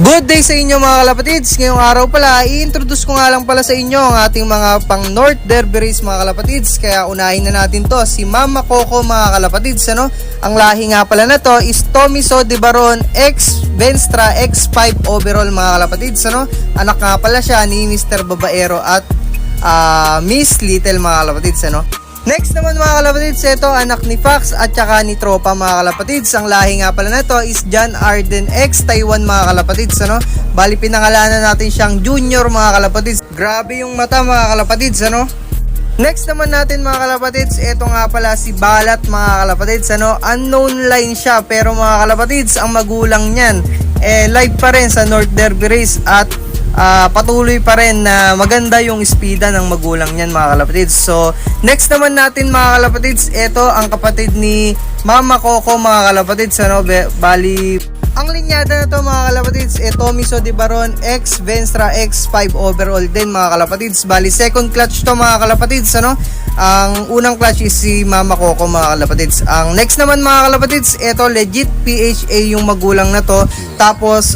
Good day sa inyo mga kalapatids. Ngayong araw pala, i-introduce ko nga lang pala sa inyo ang ating mga pang North Derby race mga kalapatids. Kaya unahin na natin to, si Mama Coco mga kalapatids. Ang lahi nga pala na to is Tomiso de Baron X Venstra X5 overall mga kalapatids. Anak nga pala siya ni Mr. Babaero at Miss Little mga kalapatids. Next naman mga kalapatids, ito anak ni Fox at saka ni Tropa mga kalapatids. Ang lahi nga pala na to is John Arden X Taiwan mga kalapatids. Bali pinangalanan natin siyang Junior mga kalapatids. Grabe yung mata mga kalapatids. Next naman natin mga kalapatids, ito nga pala si Balat mga kalapatids. Unknown line siya pero mga kalapatids, ang magulang niyan live pa rin sa North Derby Race at patuloy pa rin na maganda yung speeda ng magulang niyan mga kalapatids. So next naman natin mga kalapatids, ito ang kapatid ni Mama Coco mga kalapatids. Bali ang linyada na to mga kalapatids, Tomiso de Baron X Venstra X5 overall din mga kalapatids. Bali second clutch to mga kalapatids. Ang unang clutch is si Mama Coco mga kalapatids. Ang next naman mga kalapatids, ito legit PHA yung magulang na to. Tapos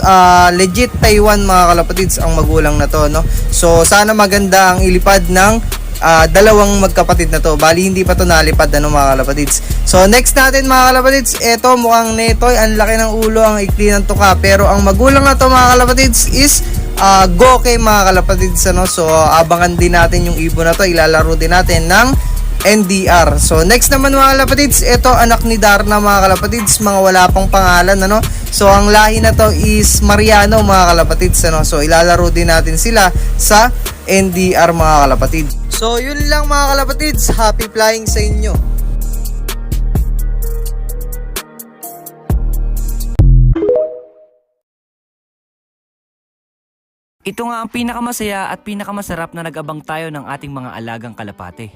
legit Taiwan mga kalapatids ang magulang na to, So sana maganda ang ilipad ng dalawang magkapatid na to. Bali hindi pa to nalipad mga kalapatids. So next natin mga kalapatids, ito mukhang netoy, ang laki ng ulo, ang ikli ng tuka, pero ang magulang na to mga kalapatids is Goke mga kalapatids. So abangan din natin yung ibon na to, ilalaro din natin ng NDR. So next naman mga kalapatids, ito anak ni Darna mga kalapatids, mga wala pang pangalan So ang lahi na to is Mariano mga kalapatids. So ilalaro din natin sila sa NDR mga kalapatids. So yun lang mga kalapatids, happy flying sa inyo. Ito nga ang pinakamasaya at pinakamasarap na nag-abang tayo ng ating mga alagang kalapate.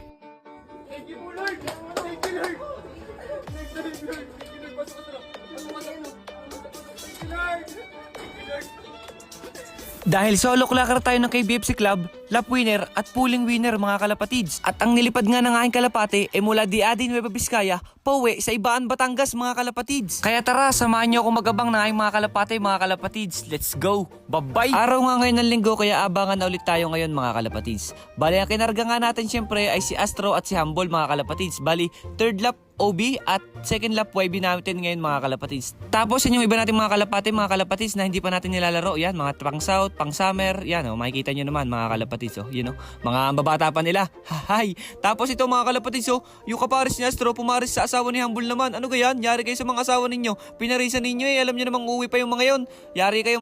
Dahil solo clacker tayo ng KBFC Club, lap winner at pooling winner mga kalapatids. At ang nilipad nga ng aking kalapate ay mula Diadin, Nueva Vizcaya, pauwi sa Ibaan, Batangas mga kalapatids. Kaya tara, samahan nyo akong magabang ng aking mga kalapate mga kalapatids. Let's go! Bye-bye! Araw nga ngayon ng linggo kaya abangan na ulit tayo ngayon mga kalapatids. Bali ang kinarga nga natin syempre ay si Astro at si Humble mga kalapatids. Bali third lap OB at second lap YB natin ngayon mga kalapatids. Tapos yun yung iba natin mga kalapatids na hindi pa natin nilalaro. Yan, mga pang south, pang summer. Yan, makikita nyo naman mga kalapatids. Mga babata pa nila. Hahay! Tapos ito mga kalapatids, yung kaparis ni Astro pumaris sa asawa ni Humble naman. Ano ganyan? Yari kayo sa mga asawa ninyo. Pinarisan ninyo alam nyo namang uwi pa yung mga yon. Yari kayo.